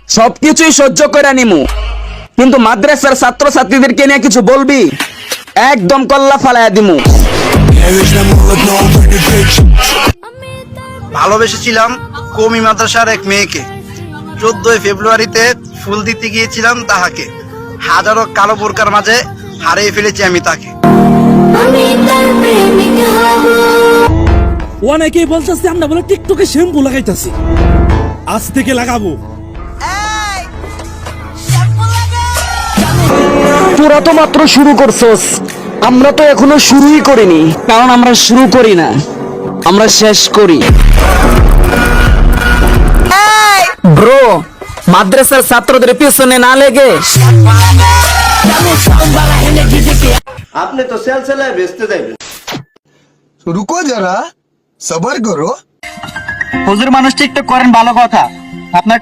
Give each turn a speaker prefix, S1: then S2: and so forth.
S1: সবকিছুই সহ্য করে নিমু, কিন্তু মাদ্রাসার ছাত্র ছাত্রীদেরকে নিয়ে কিছু বলবি, একদম কল্লা ফালাইয়া দিমু।
S2: ভালোবেসেছিলাম কওমি মাদ্রাসার এক মেয়েকে। 14 ফেব্রুয়ারিতে ফুল দিতে গিয়েছিলাম তাহাকে। হাজারো কালো বোরকার মাঝে হারিয়ে ফেলেছি আমি তাকে।
S3: অনেকেই বলতেছে আমরা বলে টিকটকে শ্যাম্পু লাগাইতেছি, আজ থেকে লাগাবো।
S1: তোরা তো মাত্র শুরু করছস, আমরা তো এখনো শুরুই করিনি, কারণ আমরা শুরু করি না, আমরা শেষ করি। ব্রো, মাদ্রাসার ছাত্রদের পিছনে না লেগে
S2: আপনি তো সেলসেলায় বেচতে যাবেন।
S4: रुको जरा सबर करो।
S1: হুজুর মানুষ টিকটক করেন ভালো কথা, আপনার